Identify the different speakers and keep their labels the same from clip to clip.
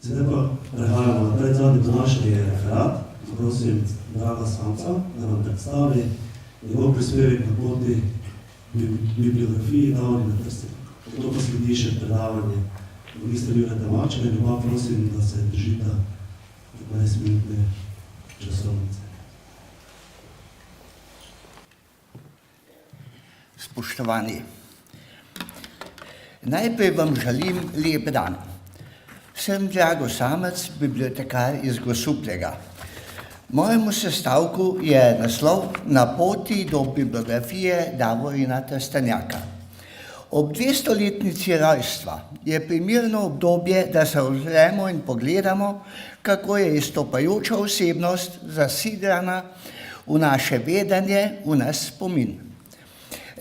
Speaker 1: Zdaj pa prehajamo na predzadnji današnji referat. Prosim draga Samca, da nam predstavi njegov prispevek na poti bibliografiji Davorin Trstenjak. To pa sledi še predavanje magistra Jureta Mačka in oba prosim, da se držita 15-minutne časovnice.
Speaker 2: Spoštovani, najprej vam želim lep dan. Sem Drago Samec, bibliotekar iz Grosuplja. Mojemu sestavku je naslov Na poti do bibliografije Davorina Trstenjaka. Ob 200-letnici rojstva je primerno obdobje, da se ozremo in pogledamo, kako je izstopajoča osebnost zasidrana v naše vedenje, v naš spomin.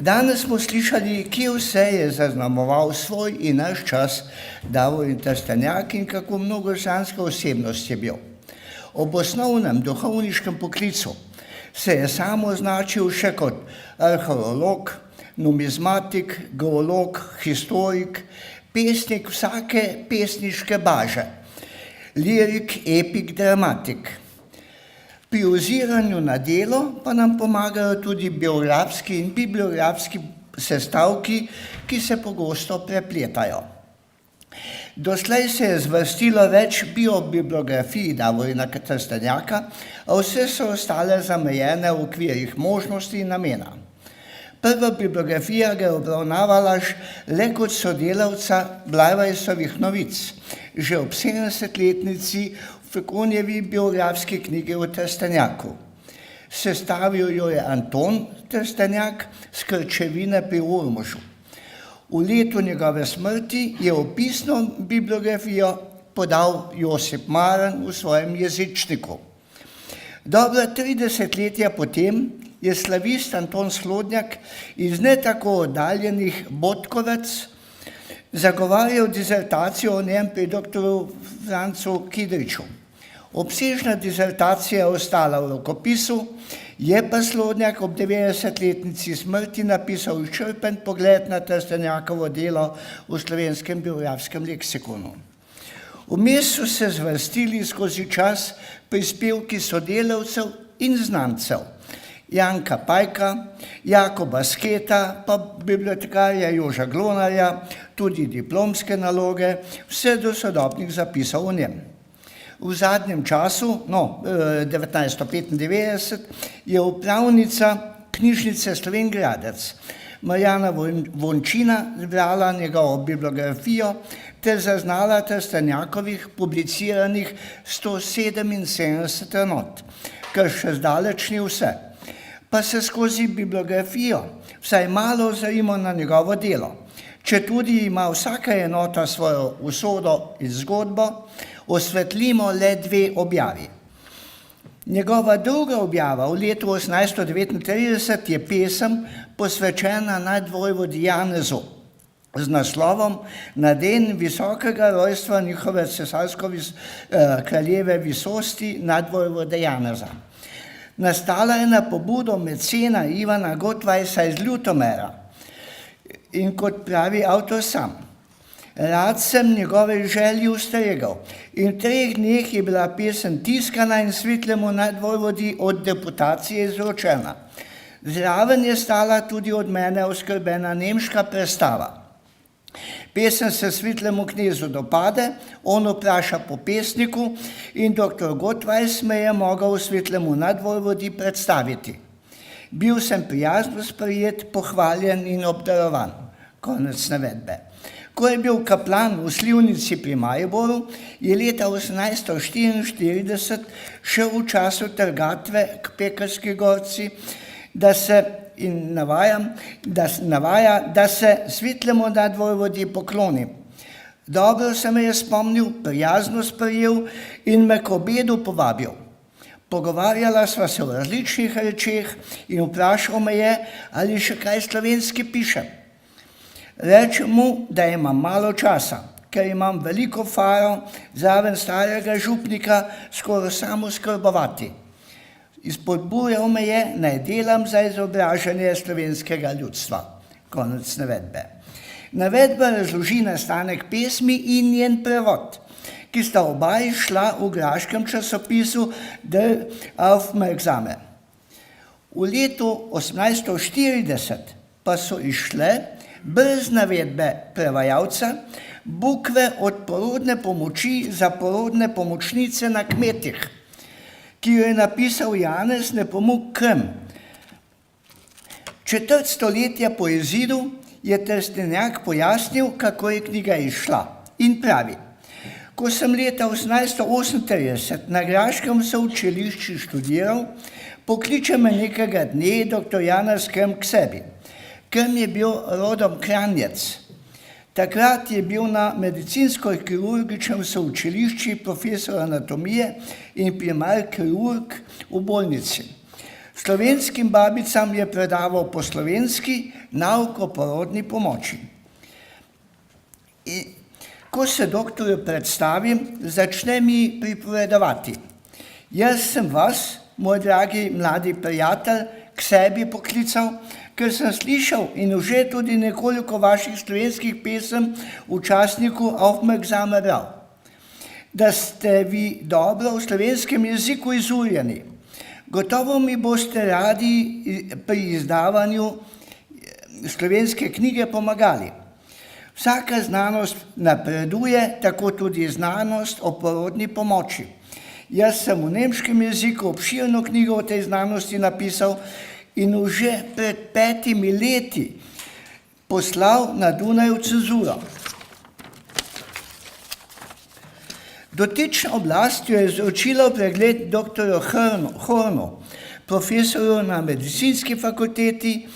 Speaker 2: Danes smo slišali, kje vse je zaznamoval svoj in naš čas Davorin Trstenjak in kako mnogožanska osebnost je bil. Ob osnovnem duhovniškem poklicu se je sam označil še kot arheolog, numizmatik, geolog, historik, pesnik vsake pesniške baže, lirik, epik, dramatik. Pri oziranju na delo pa nam pomagajo tudi biografski in bibliografski sestavki, ki se pogosto prepletajo. Doslej se je zvrstilo več biobibliografij Davorina Trstenjaka, a vse so ostale zamejene v okvirih možnosti in namena. Prva bibliografija ga je obravnavala le kot sodelavca Blajvajsovih novic, že ob 70-letnici v Konjevi biografski knjigi o Trstenjaku. Sestavil jo je Anton Trstenjak s Krčevine pri Ormožu. V letu njegove smrti je opisno bibliografijo podal Josip Maran v svojem jezičniku. Dobra 30 letja potem je slavist Anton Slodnjak iz ne tako oddaljenih Botkovec zagovarjal disertacijo o njem pri doktoru Francu Kidriču. Obsežna disertacija je ostala v rokopisu, je pa Slodnjak ob 90-letnici smrti napisal izčrpen pogled na Trstenjakovo delo v slovenskem biografskem leksikonu. Vmes so se zvrstili skozi čas prispevki sodelavcev in znancev, Janka Pajka, Jakoba Sketa, pa bibliotekarja Joža Glonarja, tudi diplomske naloge, vse do sodobnih zapisov o njem. V zadnjem času, 1995, je upravnica knjižnice Slovenj Gradec Marjana Vončina zbrala njegovo bibliografijo ter zaznala Trstenjakovih publiciranih 177 enot, kar še zdaleč ni vse. Pa se skozi bibliografijo vsaj malo ozrimo na njegovo delo. Četudi ima vsaka enota svojo usodo in zgodbo, osvetlimo le dve objavi. Njegova druga objava v letu 1839 je pesem posvečena nadvojvodi Janezu z naslovom Na den visokega rojstva njihove cesarsko kraljeve visosti nadvojvode Janeza. Nastala je na pobudo mecena Ivana Gotvajsa iz Ljutomera in kot pravi avtor sam. Rad sem njegove želji ustregal in v 3 dneh je bila pesem tiskana in svetlemu nadvojvodi od deputacije izročena. Zraven je stala tudi od mene oskrbena nemška prestava. Pesem se svetlemu knezu dopade, on vpraša po pesniku in doktor Gotvajs me je mogel svetlemu nadvojvodi predstaviti. Bil sem prijazno sprejet, pohvaljen in obdarovan. Konec navedbe. Ko je bil kaplan v Slivnici pri Mariboru, je leta 1844 še v času trgatve k Pekrski gorci, da se svetlemu nadvojvodi pokloni. Dobro se me je spomnil, prijazno sprejel in me k obedu povabil. Pogovarjala sva se o različnih rečeh in vprašal me je, ali še kaj slovenski pišem. Rečem mu, da imam malo časa, ker imam veliko faro, zraven starega župnika skoraj samo skrbovati. Izpodbujal me je, naj delam za izobražanje slovenskega ljudstva. Konec navedbe. Navedba razloži nastanek pesmi in njen prevod, ki sta oba izšla v graškem časopisu Der Aufmerksame. V letu 1840 pa so izšle, brez navedbe prevajalca, bukve od porodne pomoči za porodne pomočnice na kmetih, ki jo je napisal Janez Nepomuk Krm. Četrt stoletja po izidu je Trstenjak pojasnil, kako je knjiga izšla, in pravi: ko sem leta 1838 na graškem součilišču študiral, pokliče me nekega dne dr. Janez Krm k sebi. Krm je bil rodom Kranjec. Takrat je bil na medicinsko-kirurgičnem součilišču profesor anatomije in primar kirurg v bolnici. Slovenskim babicam je predaval po slovenski nauk o porodni pomoči. In ko se doktorju predstavim, začne mi pripovedovati: jaz sem vas, moj dragi mladi prijatelj, k sebi poklical, ker sem slišal in že tudi nekoliko vaših slovenskih pesem v časniku Aufmerksame bral, da ste vi dobro v slovenskem jeziku izurjeni. Gotovo mi boste radi pri izdavanju slovenske knjige pomagali. Vsaka znanost napreduje, tako tudi znanost o porodni pomoči. Jaz sem v nemškem jeziku obširno knjigo o tej znanosti napisal in že pred 5 leti poslal na Dunaj v cenzuro. Dotična oblast jo je izročila v pregled dr. Hornu, profesorju na medicinski fakulteti,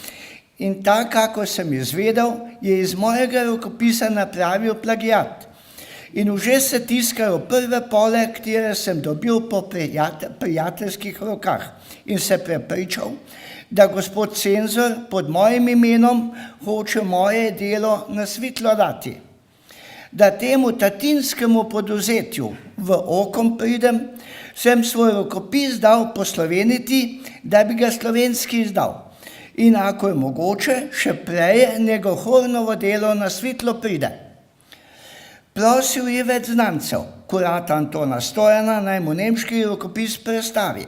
Speaker 2: in tak, kako sem izvedel, je iz mojega rokopisa napravil plagiat. In že se tiskajo prve pole, katere sem dobil po prijateljskih rokah, in se prepričal, da gospod cenzor pod mojim imenom hoče moje delo na svetlo dati. Da temu tatinskemu poduzetju v okom pridem, sem svoj rokopis dal posloveniti, da bi ga slovenski izdal. In ako je mogoče, še prej njegov Hornovo delo na svetlo pride. Prosil je več znancev, kurata Antona Stojana, naj mu nemški rokopis prestavi.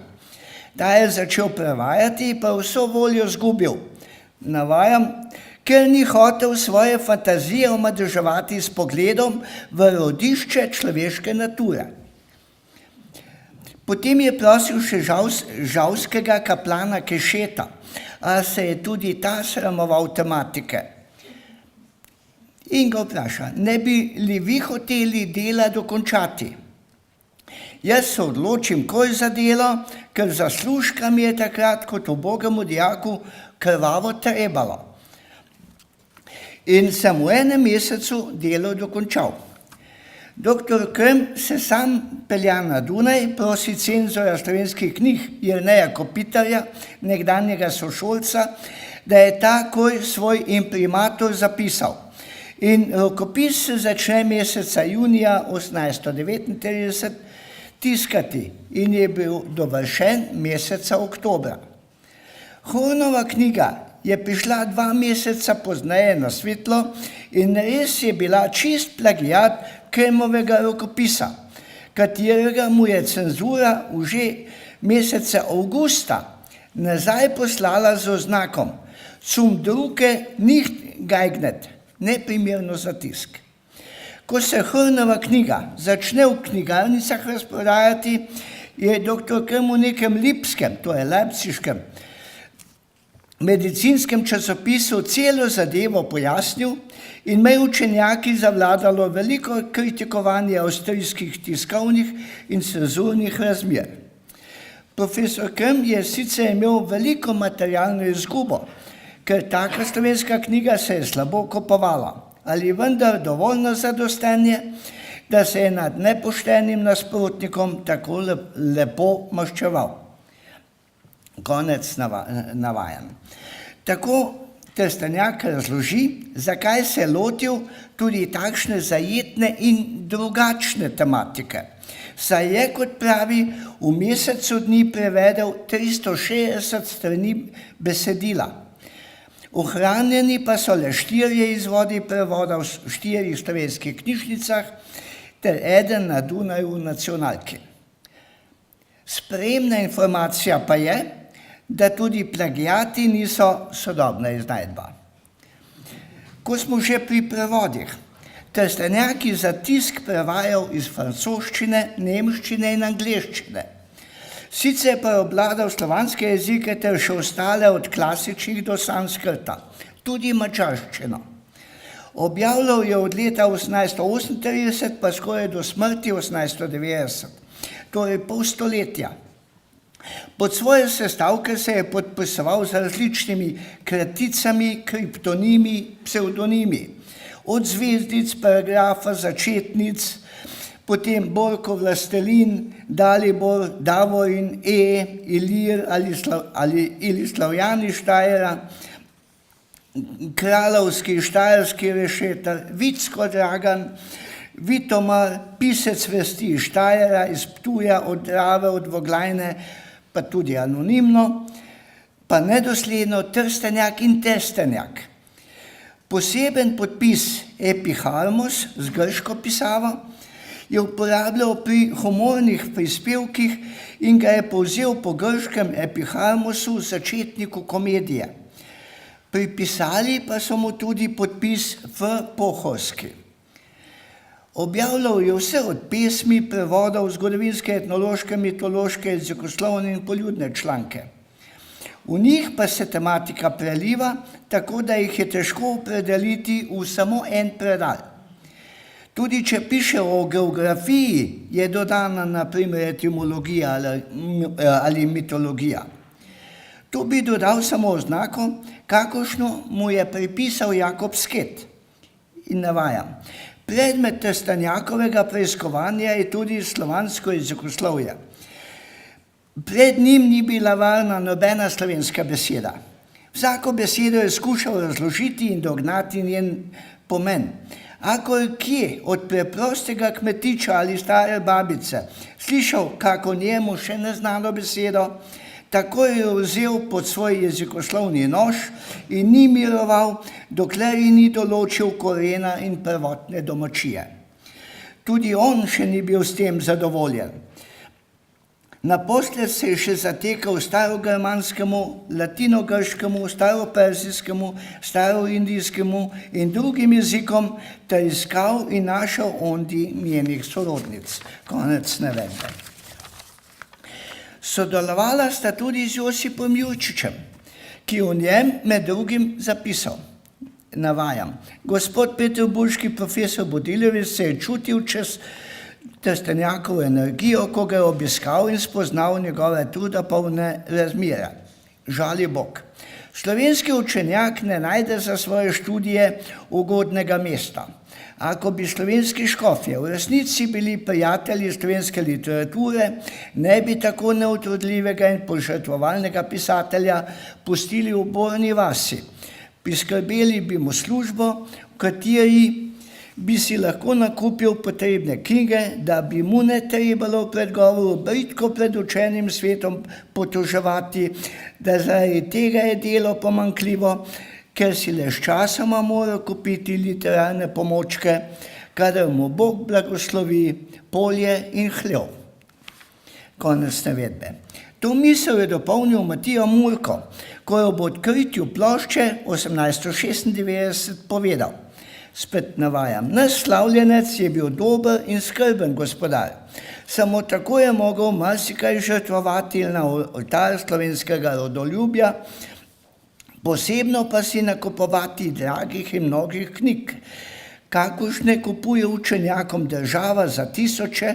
Speaker 2: Da je začel prevajati, pa vso voljo zgubil. Navajam: ker ni hotel svoje fantazije omadeževati s pogledom v rodišče človeške nature. Potem je prosil še žalskega kaplana Kešeta, a se je tudi ta sramoval tematike. In ga vpraša: ne bi li vi hoteli dela dokončati? Jaz se odločim koj za delo, ker zaslužka mi je takrat kot ubogemu dijaku krvavo trebalo. In sem v enem mesecu delo dokončal. Doktor Krm se sam pelja na Dunaj, prosi cenzorja slovenskih knjig Jerneja Kopitarja, nekdanjega sošolca, da je takoj svoj imprimatur zapisal. In rokopis se začne meseca junija 1839 tiskati in je bil dovršen meseca oktobra. Hornova knjiga je prišla 2 meseca pozneje na svetlo in res je bila čist plagiat Krmovega rokopisa, katerega mu je cenzura že meseca avgusta nazaj poslala z oznakom zum Drucke nicht geeignet, neprimerno za tisk. Ko se Hornova knjiga začne v knjigarnicah razprodajati, je dr. Krm v nekem lipskem, to je leipziškem, medicinskem časopisu celo zadevo pojasnil in med učenjaki zavladalo veliko kritikovanje avstrijskih tiskovnih in cenzurnih razmer. Profesor Krm je sicer imel veliko materialno izgubo, ker taka slovenska knjiga se je slabo kupovala, ali vendar dovoljno zadostenje, da se je nad nepoštenim nasprotnikom tako lepo maščeval. Konec navajanj. Tako Trstenjak razloži, zakaj se je lotil tudi takšne zajetne in drugačne tematike. Saj je, kot pravi, v mesecu dni prevedel 360 strani besedila. Ohranjeni pa so le 4 izvodi prevoda v 4 slovenskih knjižnicah ter eden na Dunaju v nacionalki. Spremna informacija pa je, da tudi plagiati niso sodobna iznajdba. Ko smo že pri prevodih, Trstenjak je za tisk prevajal iz francoščine, nemščine in angleščine. Sicer pa je obvladal slovanske jezike ter še ostale od klasičnih do sanskrta, tudi mačarščino. Objavljal je od leta 1838 pa skoraj do smrti 1890, torej pol stoletja. Pod svoje sestavke se je podpisoval z različnimi kraticami, kriptonimi, psevdonimi, od zvezdic, paragrafa, začetnic, potem Borko Vlastelin, Dalibor, Davorin, Ilir ali Slavjani Štajera, Kralovski, Štajerski Rešetar, Vicko Dragan, Vitomar, pisec vesti iz Štajera, iz Ptuja, od Drave, od Voglajne, pa tudi anonimno, pa nedosledno Trstenjak in Testenjak. Poseben podpis Epiharmos z grško pisavo je uporabljal pri humornih prispevkih in ga je povzel po grškem Epiharmosu, začetniku komedije. Pripisali pa so mu tudi podpis v pohorski. Objavljal je vse od pesmi, prevodov, zgodovinske, etnološke, mitološke, jezikoslovne in poljudne članke. V njih pa se tematika preliva, tako da jih je težko opredeliti v samo en predal. Tudi če piše o geografiji, je dodana na primer etimologija ali mitologija. Tu bi dodal samo oznako, kakošno mu je pripisal Jakob Sket. In navajam. Predmet Trstenjakovega preiskovanja je tudi slovansko jezikoslovje. Pred njim ni bila varna nobena slovenska beseda. Vsako besedo je skušal razložiti in dognati njen pomen. Ako je kje od preprostega kmetiča ali stare babice slišal kako njemu še neznano besedo, tako je vzel pod svoj jezikoslovni nož in ni miroval, dokler ji ni določil korena in prvotne domačije. Tudi on še ni bil s tem zadovoljen. Naposled se je še zatekal starogermanskemu, latinogrškemu, staroperzijskemu, staroindijskemu in drugim jezikom ter iskal in našel ondi njenih sorodnic. Konec navedbe. Sodelovala sta tudi z Josipom Jurčičem, ki v njem med drugim zapisal, navajam, gospod peterburški profesor Budiljević se je čutil čez Trstenjakovo energijo, ko ga je obiskal in spoznal njegove trudopolne razmere. Žali Bog. Slovenski učenjak ne najde za svoje študije ugodnega mesta. Ako bi slovenski škofje v resnici bili prijatelji slovenske literature, ne bi tako neutrudljivega in požrtvovalnega pisatelja pustili v Borni vasi. Priskrbeli bi mu službo, v kateri bi si lahko nakupil potrebne knjige, da bi mu ne trebalo pred govoru britko pred učenim svetom potoževati, da zaradi tega je delo pomanjkljivo, ker si le sčasoma mora kupiti literarne pomočke, kadar mu Bog blagoslovi polje in hlev. Konec navedbe. To misel je dopolnil Matija Murko, ko je ob odkritju plošče 1896 povedal. Spet navajam, naš slavljenec je bil dober in skrben gospodar. Samo tako je mogel marsikaj žrtvovati na oltar slovenskega rodoljubja, posebno pa si nakupovati dragih in mnogih knjig, kakršne kupuje učenjakom država za tisoče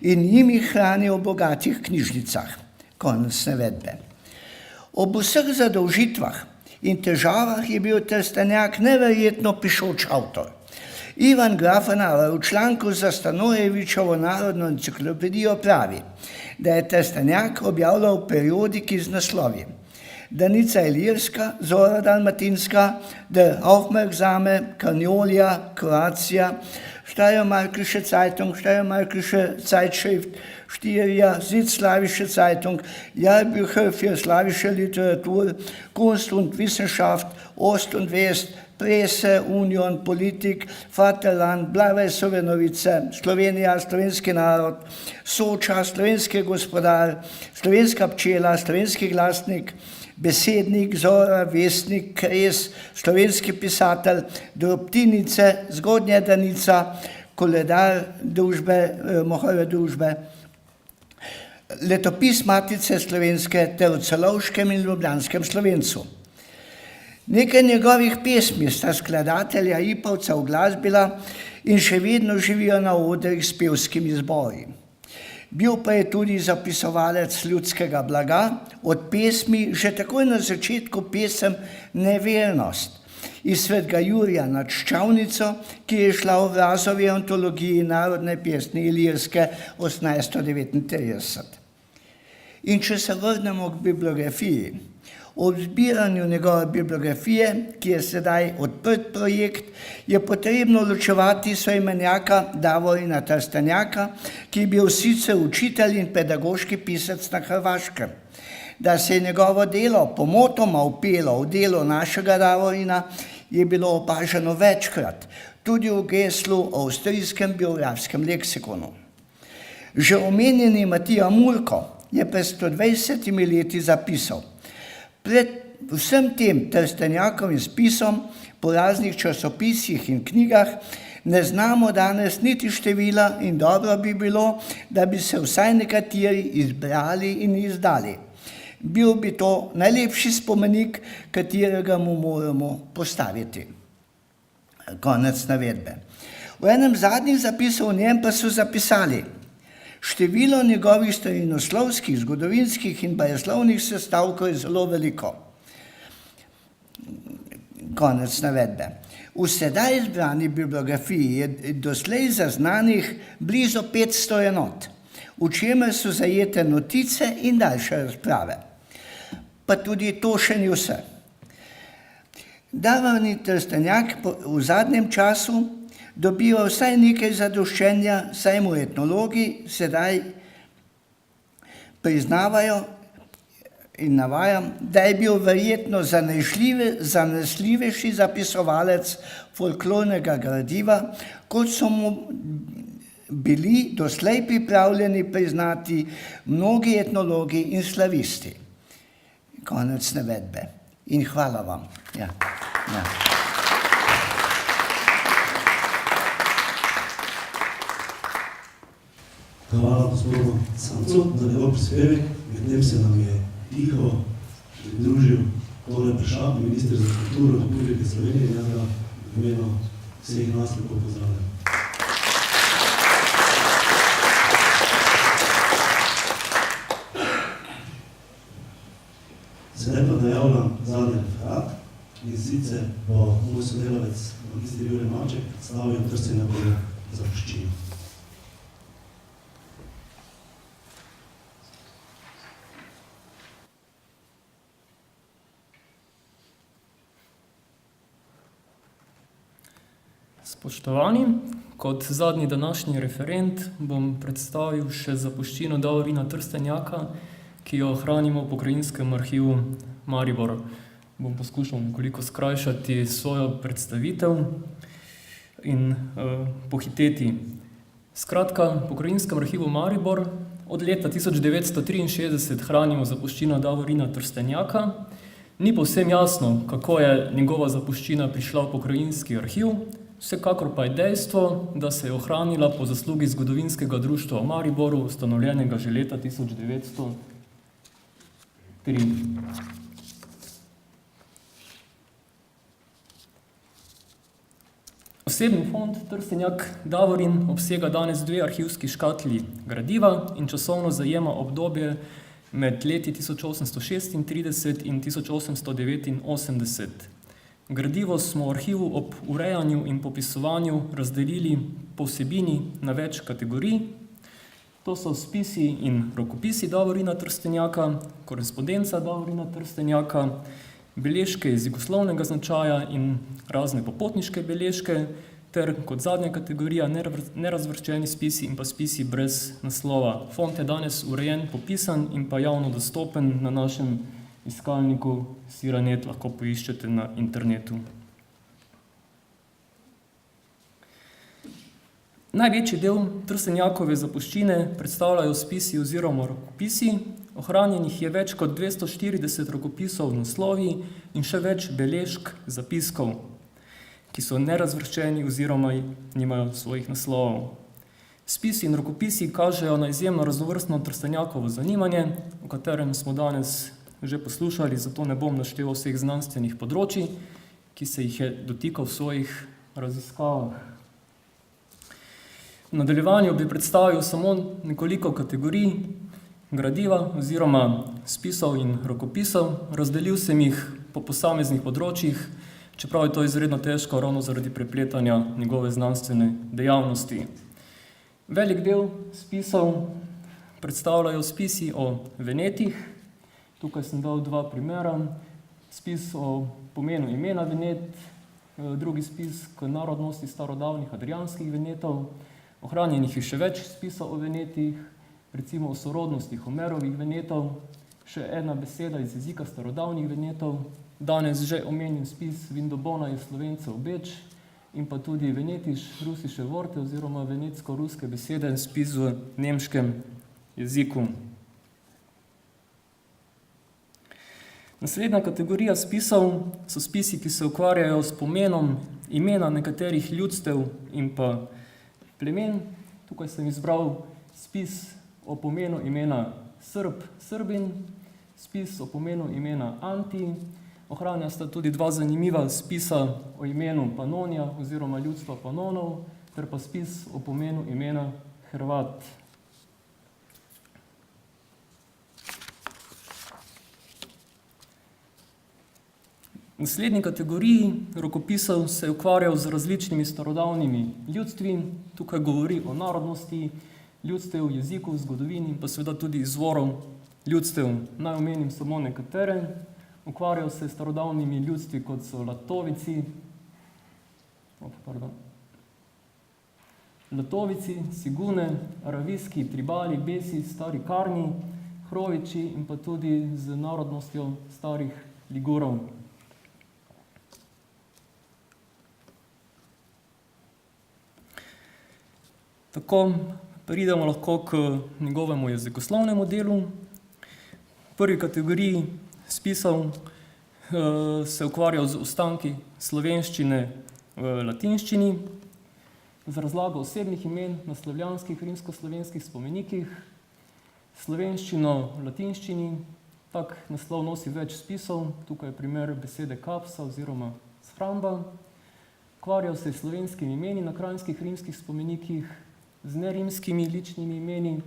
Speaker 2: in njim jih hrani v bogatih knjižnicah. Konec navedbe. Ob vseh zadolžitvah in težavah je bil Trstenjak neverjetno pišoč avtor. Ivan Grafenavar v članku za Stanojevičovo narodno enciklopedijo pravi, da je Trstenjak objavljal periodiki z naslovi Danica Ilirska, Zora Dalmatinska, Der Aufmerksame, Karniolja, Kroacija, Steiermarkische Zeitung, Steiermarkische Zeitschrift, Styria, Südslawische Zeitung, Jahrbücher für slawische Literatur, Kunst und Wissenschaft, Ost und West, Presse, Union, Politik, Vaterland, Blave Sovenovice, Slovenija, slovenski narod, Soča, slovenski gospodar, slovenska pčela, slovenski glasnik, Besednik, Zora, Vesnik, Kres, slovenski pisatelj, Drobtinice, Zgodnja danica, Koledar družbe, Mohove družbe, Letopis Matice slovenske ter v Celovškem in Ljubljanskem Slovencu. Nekaj njegovih pesmi sta skladatelja Ipavca uglasbila in še vedno živijo na odrih s pevskimi zbori. Bil pa je tudi zapisovalec ljudskega blaga, od pesmi že takoj na začetku pesem Nevernost iz Svetega Jurija nad Ščavnico, ki je šla v Vrazovi antologiji narodne pesmi Ilirske 1839. In če se vrnemo k bibliografiji, ob zbiranju njegove bibliografije, ki je sedaj odprt projekt, je potrebno ločevati soimenjaka Davorina Trstenjaka, ki je bil sicer učitelj in pedagoški pisec na Hrvaškem. Da se je njegovo delo pomotoma vpelo v delo našega Davorina, je bilo opaženo večkrat, tudi v geslu o avstrijskem biografskem leksikonu. Že omenjeni Matija Murko je pred 120 leti zapisal: pred vsem tem Trstenjakovim spisom po raznih časopisih in knjigah ne znamo danes niti števila in dobro bi bilo, da bi se vsaj nekateri izbrali in izdali. Bil bi to najlepši spomenik, katerega mu moramo postaviti. Konec navedbe. V enem zadnjih zapisov v njem pa so zapisali: število njegovih starinoslovskih, zgodovinskih in bajeslovnih sestavkov je zelo veliko. Konec navedbe. V sedaj izbrani bibliografiji je doslej zaznanih blizu 500 enot, v čemer so zajete notice in daljše razprave. Pa tudi to še ni vse. Davorin Trstenjak v zadnjem času dobiva vsaj nekaj zadoščenja, saj mu etnologi sedaj priznavajo in navajam, da je bil verjetno zanesljivejši zapisovalec folklornega gradiva, kot so mu bili doslej pripravljeni priznati mnogi etnologi in slavisti. Konec navedbe. In hvala vam. Ja.
Speaker 1: Hvala gospodu Samcu za njegov prispevek. Medtem se nam je tiho pridružil Tone Peršak, minister za kulturo Republike Slovenije, in jaz ga v imenu vseh nas lepo pozdravljam. Sedaj pa najavljam zadnji referat, in sicer bo moj sodelavec magister Jure Maček predstavil Trstenja Boga zapuščino.
Speaker 3: Spoštovani, kot zadnji današnji referent bom predstavil še zapuščino Davorina Trstenjaka, ki jo hranimo v Pokrajinskem arhivu Maribor. Bom poskušal nekoliko skrajšati svojo predstavitev in pohiteti. Skratka, v Pokrajinskem arhivu Maribor od leta 1963 hranimo zapuščino Davorina Trstenjaka. Ni povsem jasno, kako je njegova zapuščina prišla v Pokrajinski arhiv, vsekakor pa je dejstvo, da se je ohranila po zaslugi Zgodovinskega društva v Mariboru, ustanovljenega že leta 1903. Osebni fond Trstenjak Davorin obsega danes 2 arhivski škatli gradiva in časovno zajema obdobje med leti 1836 in 1889. Gradivo smo v arhivu ob urejanju in popisovanju razdelili po vsebini na več kategorij. To so spisi in rokopisi Davorina Trstenjaka, korespondenca Davorina Trstenjaka, beležke jezikoslovnega značaja in razne popotniške beležke, ter kot zadnja kategorija nerazvrščeni spisi in pa spisi brez naslova. Fond je danes urejen, popisan in pa javno dostopen na našem iskalniku Siranet, lahko poiščete na internetu. Največji del Trstenjakove zapuščine predstavljajo spisi oziroma rokopisi. Ohranjenih je več kot 240 rokopisov naslovi in še več beležk zapiskov, ki so nerazvrščeni oziroma nimajo svojih naslovov. Spisi in rokopisi kažejo na izjemno raznovrstno Trstenjakovo zanimanje, o katerem smo danes že poslušali, zato ne bom našteval vseh znanstvenih področij, ki se jih je dotikal v svojih raziskavah. V nadaljevanju bi predstavil samo nekoliko kategorij gradiva oziroma spisov in rokopisov. Razdelil sem jih po posameznih področjih, čeprav je to izredno težko ravno zaradi prepletanja njegove znanstvene dejavnosti. Velik del spisov predstavljajo spisi o Venetih. Tukaj sem dal dva primera. Spis o pomenu imena Venet, drugi spis k narodnosti starodavnih adrianskih Venetov. Ohranjenih je še več spisov o Venetih, recimo o sorodnosti Homerovih Venetov, še ena beseda iz jezika starodavnih Venetov, danes že omenjen spis Vindobona je Slovencev Beč in pa tudi Venetiš rusiše vorte oziroma venetsko-ruske besede, spis v nemškem jeziku. Naslednja kategorija spisov so spisi, ki se ukvarjajo s pomenom imena nekaterih ljudstev in pa plemen. Tukaj sem izbral spis o pomenu imena Srb, Srbin, spis o pomenu imena Anti. Ohranja sta tudi dva zanimiva spisa o imenu Panonija oziroma ljudstva Panonov, ter pa spis o pomenu imena Hrvat. V naslednji kategoriji rokopisov se je ukvarjal z različnimi starodavnimi ljudstvi. Tukaj govori o narodnosti, ljudstev, jeziku, zgodovini in pa seveda tudi izvorov ljudstev. Naj omenim samo nekatere. Ukvarjal se s starodavnimi ljudstvi, kot so Latovici, Sigune, Aravijski, Tribali, Besi, Stari Karni, Hroviči in pa tudi z narodnostjo starih Ligurov. Tako pridemo lahko k njegovemu jezikoslovnemu delu. V prvi kategoriji spisov se ukvarjal z ostanki slovenščine v latinščini, z razlago osebnih imen na slavjanskih rimsko-slovenskih spomenikih, slovenščino v latinščini. Tak naslov nosi več spisov, tukaj je primer besede kapsa oziroma shramba. Ukvarjal se s slovenskimi imeni na kranjskih rimskih spomenikih, z nerimskimi ličnimi imeni,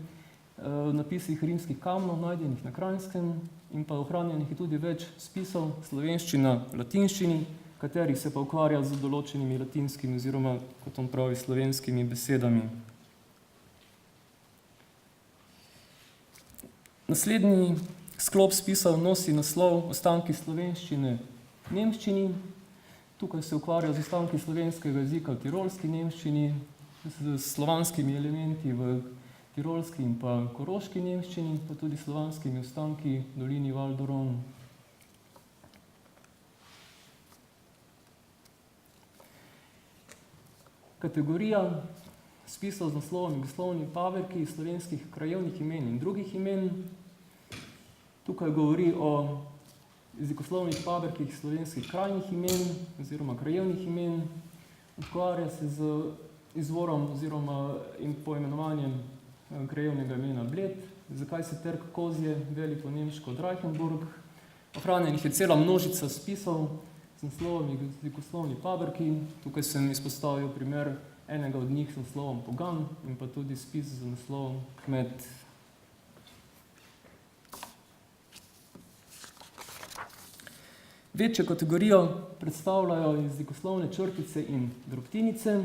Speaker 3: napisih rimskih kamnov, najdenih na Kranjskem, in pa ohranjenih je tudi več spisov slovenščina v latinščini, katerih se pa ukvarja z določenimi latinskimi oziroma, kot on pravi, slovenskimi besedami. Naslednji sklop spisov nosi naslov Ostanki slovenščine v nemščini. Tukaj se ukvarja z ostanki slovenskega jezika v tirolski nemščini, z slovanskimi elementi v tirolski in pa koroški nemščini, pa tudi slovanskimi ostanki v dolini Val d'Oron. Kategorija spisov z naslovom Jezikoslovni paberki slovenskih krajevnih imen in drugih imen. Tukaj govori o jezikoslovnih paberkih slovenskih krajnih imen oziroma krajevnih imen. Ukvarja se z izvorom oziroma poimenovanjem krajevnega imena Bled, zakaj se Terk Kozje, veliko nemško Dreichenburg. Ohranjenih je cela množica spisov z naslovom jezikoslovni paberki. Tukaj sem izpostavil primer enega od njih z naslovom Pogan in pa tudi spis z naslovom Kmet. Večjo kategorijo predstavljajo jezikoslovne črtice in drobtinice.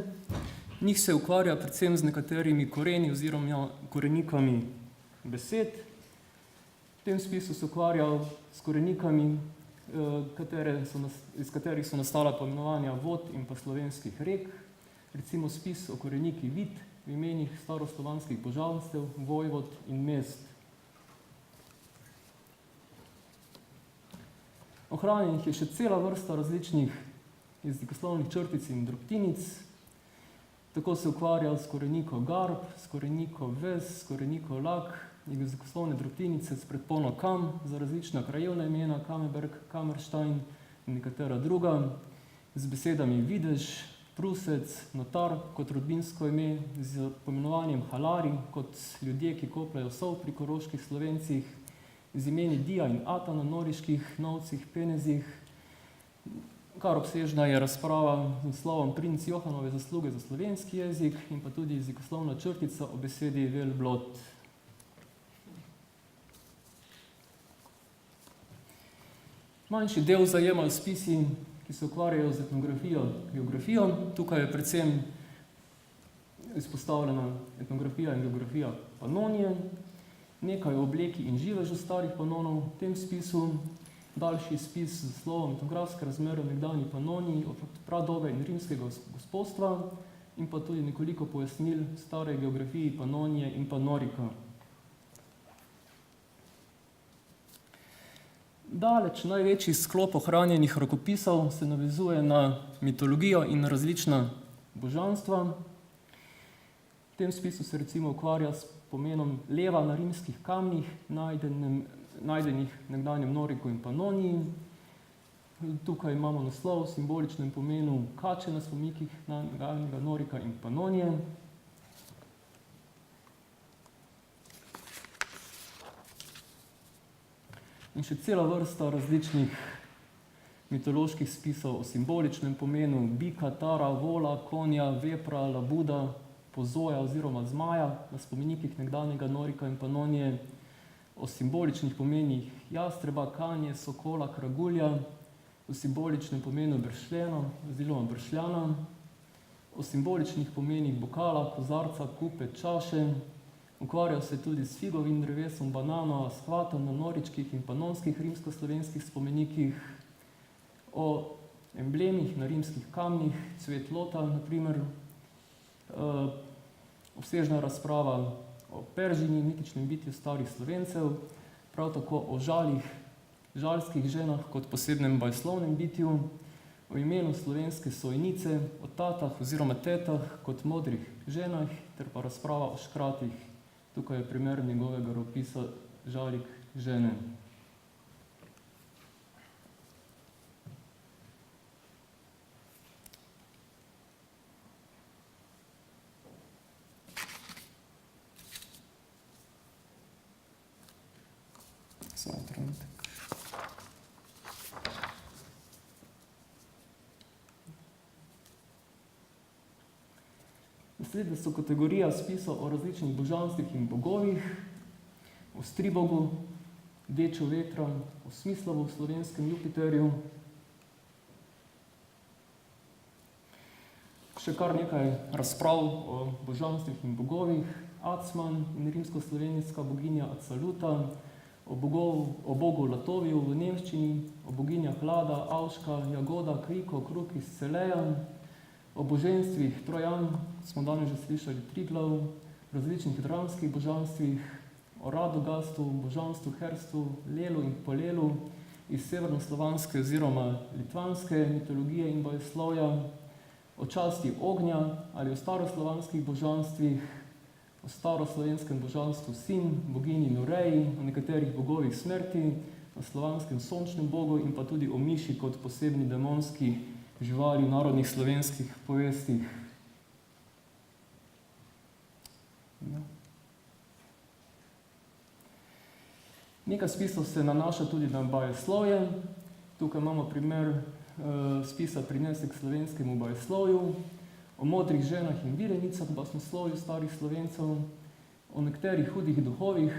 Speaker 3: Njih se ukvarja predvsem z nekaterimi koreni oziroma korenikami besed. V tem spisu se ukvarjal s korenikami, iz katerih so nastala poimenovanja vod in pa slovenskih rek. Recimo spis o koreniki vid v imenih staroslovanskih božanstev, vojvod in mest. Ohranjenih je še cela vrsta različnih jezikoslovnih črtic in drobtinic. Tako se ukvarjal s koreniko garb, s koreniko ves, s koreniko lak, jezikoslovne drobtinice s predpono kam, za različna krajevna imena, Kameberg, Kamerstein in nekatera druga, z besedami videž, prusec, notar kot rodbinsko ime, z pomenovanjem halari kot ljudje, ki kopljajo sol pri koroških Slovencih, z imeni Dija in Ata na noriških novcih, penezih. Kar obsežna je razprava z naslovom Princ Johanove zasluge za slovenski jezik in pa tudi jezikoslovna črtica o besedi velblod. Manjši del zajemajo spisi, ki se ukvarjajo z etnografijo, geografijo. Tukaj je predvsem izpostavljena etnografija in geografija Panonije, nekaj o obleki in živežu starih Panonov v tem spisu, daljši spis z naslovom etnografske razmere v nekdanji Panoniji od pradobe in rimskega gospodstva in pa tudi nekoliko pojasnil stare geografiji Panonije in Panorika. Daleč največji sklop ohranjenih rokopisov se navezuje na mitologijo in različna božanstva. V tem spisu se recimo ukvarja s pomenom leva na rimskih kamnih, najdenih v nekdanjem Noriku in Panoniji. Tukaj imamo naslov v simboličnem pomenu kače na spomnikih nekdanjega Norika in Panonije. In še cela vrsta različnih mitoloških spisov o simboličnem pomenu bika, tara, vola, konja, vepra, labuda, pozoja oziroma zmaja na spomenikih nekdanjega Norika in Panonije, o simboličnih pomenih jastreba, kanje, sokola, kragulja, o simboličnem pomenu bršljena oziroma bršljana, o simboličnih pomenih bokala, kozarca, kupe, čaše. Ukvarjal se tudi s figovim drevesom, banano, ashvatom na noričkih in panonskih rimsko-slovenskih spomenikih, o emblemih na rimskih kamnih, cvet lota, na primer, obsežna razprava o Peržini, mitičnem bitju starih Slovencev, prav tako o žalskih ženah kot posebnem bajslovnem bitju, o imenu slovenske sojnice, o tatah oziroma tetah kot modrih ženah, ter pa razprava o škratih. Tukaj je primer njegovega ropisa Žalik žene. Samo trenutek. Naslednje so kategorija spisov o različnih božanstvih in bogovih, o Stribogu, Deču vetra, o Smislovu, slovenskem Jupiterju. Še kar nekaj razprav o božanstvih in bogovih, Acman in rimsko-slovenska boginja Acaluta, o bogu Latoviju v nemščini, o boginjah Lada, Avška, Jagoda, Kriko, Kruk iz Celeja, o boženstvih Trojan, smo danes že slišali Triglav, različnih dramskih božanstvih, o Radogastu, božanstvu Herstu, Lelu in Polelu iz severnoslovanske oziroma litvanske mitologije in bojevslovja, o časti ognja ali o staroslovanskih božanstvih, o staroslovenskem božanstvu Sin, boginji Nureji, o nekaterih bogovih smrti, o slovanskem sončnem bogu in pa tudi o miši kot posebni demonski živali v narodnih slovenskih povestih. Ja. Nekaj spisov se nanaša tudi na bajoslovje. Tukaj imamo primer spisa Prinesek slovenskemu bajoslovju, o modrih ženah in virenicah, basnoslovju starih Slovencev, o nekaterih hudih duhovih,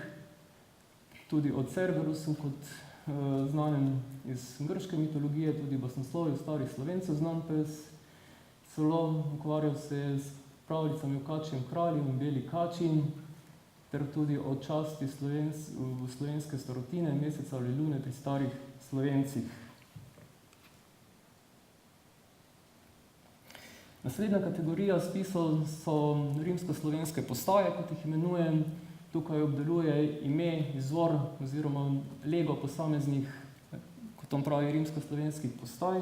Speaker 3: tudi o Cerberusu kot znanem iz grške mitologije, tudi basnoslovju starih Slovencev znan pes, celo ukvarjal se je s pravljicami o kačjem kralju in beli kači, ter tudi o časti slovenske starotine, meseca ali lune pri starih Slovencih. Naslednja kategorija spisov so rimsko-slovenske postaje, kot jih imenujem. Tukaj obdeluje ime, izvor oziroma lego posameznih, kot on pravi, rimsko-slovenskih postaj,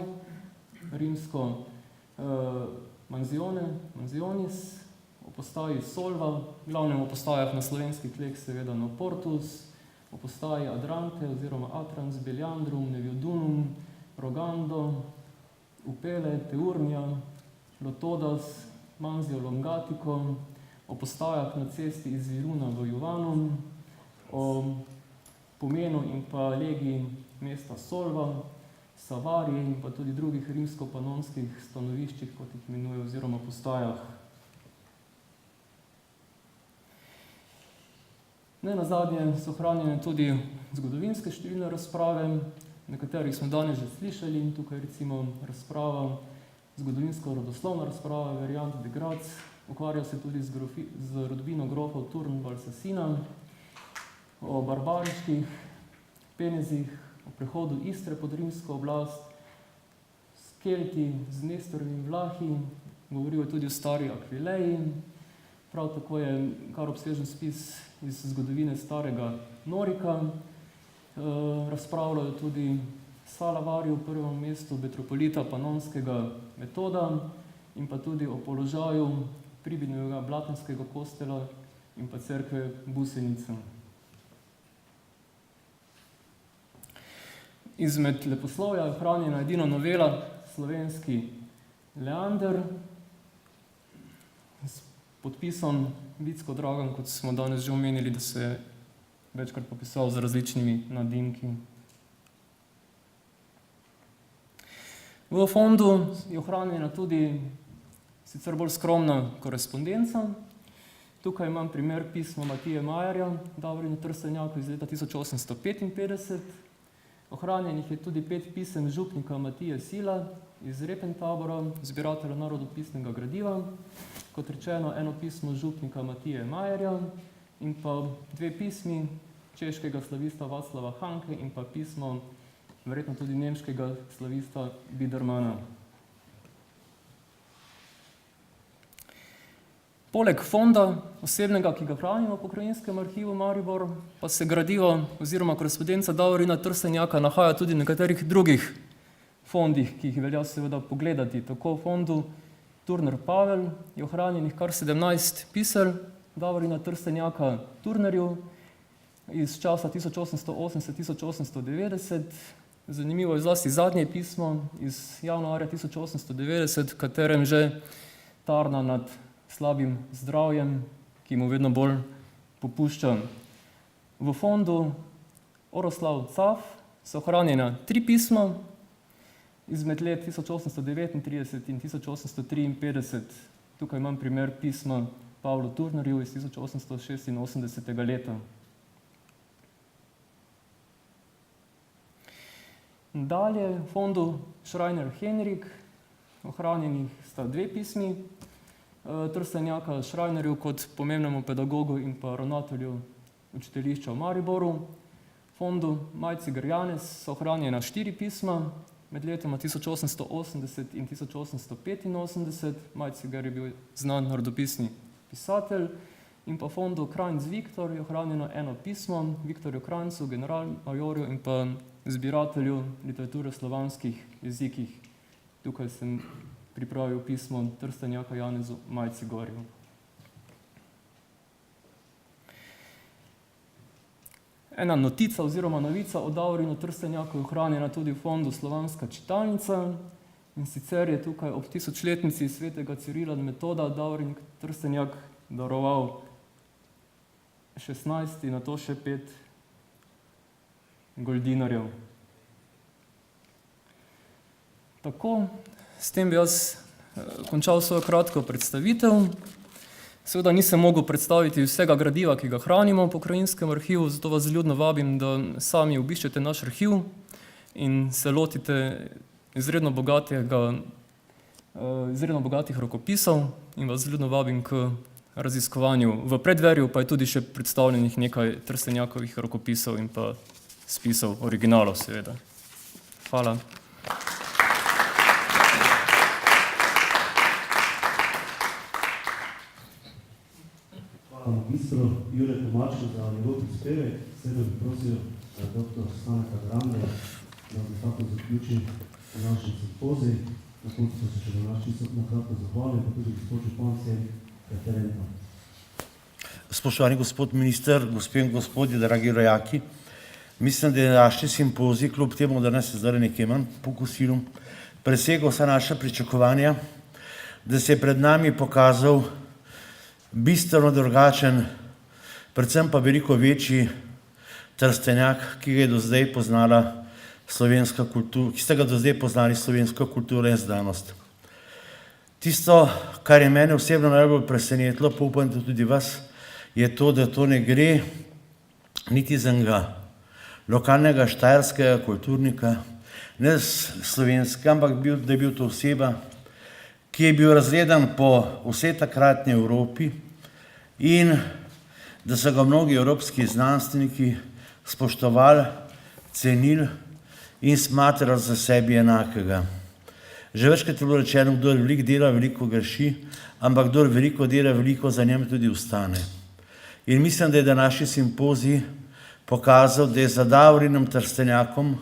Speaker 3: Manzione, Manzionis, o postaji Solva, glavnem o postajah na slovenskih tleh seveda Noportus, o postaji Adrante oziroma Atrans, Beliandrum, Neviodunum, Rogando, Upele, Teurnija, Lotodas, Manzio Longatico, o postajah na cesti iz Viruna v Juvanum, o pomenu in pa legiji mesta Solva, Savarije in pa tudi drugih rimsko-panonskih stanoviščih, kot jih imenuje, oziroma postajah. Ne nazadnje so ohranjene tudi zgodovinske številne razprave, nekaterih smo danes že slišali, tukaj recimo razprava, zgodovinsko-rodoslovna razprava, Variant de Graz, ukvarja se tudi z rodbino grofov Turn Valsasina, o barbariških penezih, o prehodu Istre pod rimsko oblast, s Kelti, z Nestorovimi Vlahi, govorijo tudi o stari Akvileji, prav tako je kar obsežen spis iz zgodovine starega Norika, razpravljajo tudi Salavarju, prvem mestu metropolita panonskega Metoda in pa tudi o položaju Pribinovega Blatenskega kostela in pa cerkve Busenica. Izmed leposlovja je ohranjena edina novela Slovenski Leander s podpisom Vicko Dragan, kot smo danes že omenili, da se je večkrat popisal z različnimi nadimki. V fondu je ohranjena tudi sicer bolj skromna korespondenca. Tukaj imam primer pisma Matije Majerja, Davorina Trstenjaka iz leta 1855. Ohranjenih je tudi 5 pisem župnika Matije Sila iz Repentabora, zbiratelja narodopisnega gradiva, kot rečeno eno pismo župnika Matije Majerja in pa 2 pismi češkega slavista Václava Hanke in pa pismo verjetno tudi nemškega slavista Bidermana. Poleg fonda osebnega, ki ga hranimo v Pokrajinskem arhivu Maribor, pa se gradivo oziroma korespondenca Davorina Trstenjaka nahaja tudi v nekaterih drugih fondih, ki jih velja seveda pogledati. Tako v fondu Turner Pavel je ohranjenih kar 17 pisel Davorina Trstenjaka Turnerju iz časa 1880-1890. Zanimivo je zlasti zadnje pismo iz januarja 1890, v katerem že tarna nad slabim zdravjem, ki mu vedno bolj popušča. V fondu Oroslav Caf so ohranjena 3 pisma izmed let 1839 in 1853. Tukaj imam primer pisma Pavlu Turnerju iz 1886. leta. Dalje v fondu Schreiner Henrik ohranjenih sta 2 pismi Trstenjaka Schreinerju kot pomembnemu pedagogu in pa ravnatelju učiteljišča v Mariboru. V fondu Majciger Janez so ohranjena 4 pisma med letoma 1880 in 1885. Majciger je bil znan narodopisni pisatelj. In pa v fondu Krajnc Viktor je ohranjeno eno pismo Viktorju Krajncu, generalmajorju in pa zbiratelju literature v slovanskih jezikih. Tukaj sem pripravil pismo Trstenjaka Janezu Majcigorju. Ena notica oziroma novica o Davorinu Trstenjaku je ohranjena tudi v fondu Slovanska čitalnica. In sicer je tukaj ob 1000-letnici svetega Cirila in Metoda Davorin Trstenjak daroval 16 in na to še 5 goldinarjev. Tako, s tem bi jaz končal svojo kratko predstavitev. Seveda nisem mogel predstaviti vsega gradiva, ki ga hranimo v Pokrajinskem arhivu, zato vas ljudno vabim, da sami obiščete naš arhiv in se lotite izredno bogatih rokopisov in vas ljudno vabim k raziskovanju. V predverju pa je tudi še predstavljenih nekaj Trstenjakovih rokopisov in pa spisov originalov, seveda. Hvala.
Speaker 1: Hvala magistru Jure Tomaču za njegov prispevek. Sedaj bi prosil dr. Staneta Grande, da nekako zaključi naš simpozij. Na koncu pa se še na naš čisto na kratko zahvalim, pa tudi gospod župan vsem referentom.
Speaker 4: Spoštovani gospod minister, gospe in gospodje, dragi rojaki, mislim, da je današnji simpozij, kljub temu, da nas je zdaj nekaj manj po kosilu, presegel vsa naša pričakovanja, da se je pred nami pokazal bistveno drugačen, predvsem pa veliko večji Trstenjak, ki ga je do zdaj poznala slovenska kultura, ki ste ga do zdaj poznali slovenska kultura in znanost. Tisto, kar je mene osebno najbolj presenetilo, pa upam, da tudi vas, je to, da to ne gre niti za enega lokalnega štajerskega kulturnika, ne slovenskega, ampak da je bil to oseba, ki je bil razgledan po vsej takratni Evropi in da so ga mnogi evropski znanstveniki spoštovali, cenili in smatrali za sebi enakega. Že večkrat je bilo rečeno, kdor veliko dela, veliko greši, ampak kdor veliko dela, veliko za njem tudi ostane. In mislim, da je današnji simpozij pokazal, da je za Davorinom Trstenjakom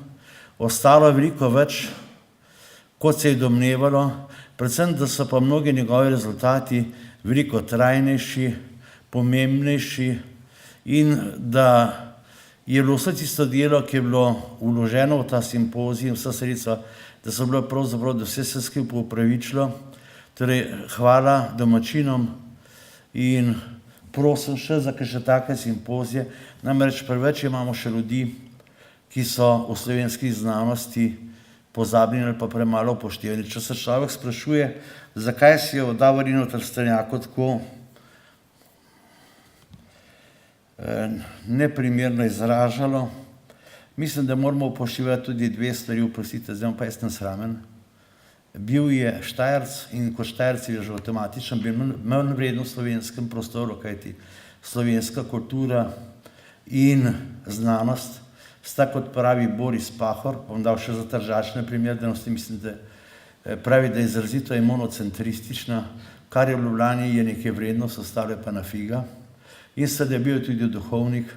Speaker 4: ostalo veliko več, kot se je domnevalo, predvsem, da so pa mnogi njegovi rezultati veliko trajnejši, pomembnejši in da je bilo vse tisto delo, ki je bilo vloženo v ta simpozij in vsa sredstva, da so bilo pravzaprav, da vse se skupaj upravičilo. Torej, hvala domačinom in prosim še za kakšne take simpozije. Namreč preveč imamo še ljudi, ki so v slovenski znanosti pozabljeni ali pa premalo upoštevani. Če se človek sprašuje, zakaj se je v Davorinu Trstenjaku tako neprimerno izražalo, mislim, da moramo upoštevati tudi dve stvari, oprostite, zdaj pa jaz nesramen. Bil je Štajerc in kot Štajerc je že avtomatično bil manj vreden v slovenskem prostoru, kajti slovenska kultura in znanost sta, kot pravi Boris Pahor, bom dal še za tržačne primernosti, mislim, da pravi, da je izrazito monocentristična, kar je v Ljubljani je nekaj vrednost, ostalo je pa na figa. In seveda je bil tudi duhovnik,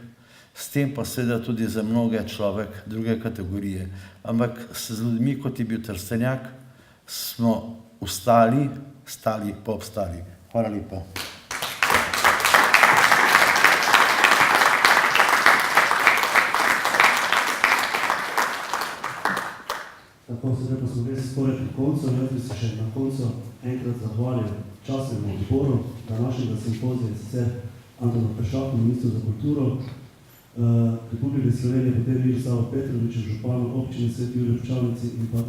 Speaker 4: s tem pa seveda tudi za mnoge človek druge kategorije. Ampak z ljudmi, kot je bil Trstenjak, smo stali pa obstali. Hvala lepa.
Speaker 1: Tako se pa smo res skoraj pri koncu, jaz bi se še na koncu enkrat zahvalil častnemu odboru današnjega simpozija, sicer Antonu Peršaku, ministru za kulturo, Republike Slovenije, potem Miroslavu Petroviču, županu občine Sveti Jurij v Črnici in pa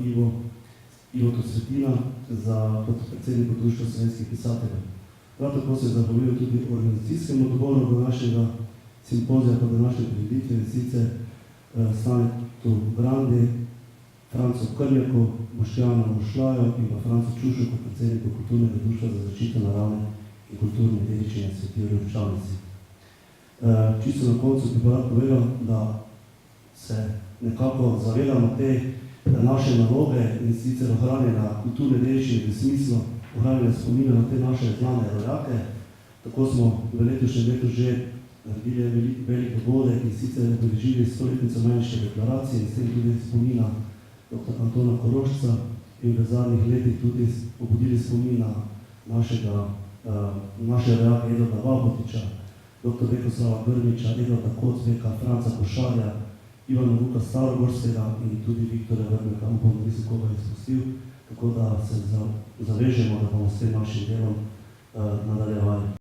Speaker 1: Ivotu Svetina za predsednika Društva slovenskih pisateljev. Prav tako se zahvaljujem tudi organizacijskemu odboru današnjega simpozija pa današnje prireditve, in sicer Stanetu Brandi, Francu Krljaku, Boštjanu Mošlaju in pa Francu Čušeku, predsedniku Kulturnega društva za zaščito naravne in kulturne dediščine Sveti Jurij v Črnici. Čisto na koncu bi rad povedal, da se nekako zavedamo te naše naloge in sicer ohranjena kulturne dediščine v smislu ohranjena spomina na te naše znane rojake. Tako smo v letošnjem letu že naredili velik dogodek in sicer obeležili 100-letnico Meniške deklaracije in s tem tudi spomina dr. Antona Korošca in v zadnjih letih tudi obudili spomina naše rojake Edvarda Vabotiča, dr. Vekoslava Grmiča, Edvarda Kocbeka, Franca Košarja, Ivana Vuka Starogorskega in tudi Viktorja Vrmeka, upam, da nisem koga izpustil, tako da se zavežemo, da bomo s tem našim delom nadaljevali.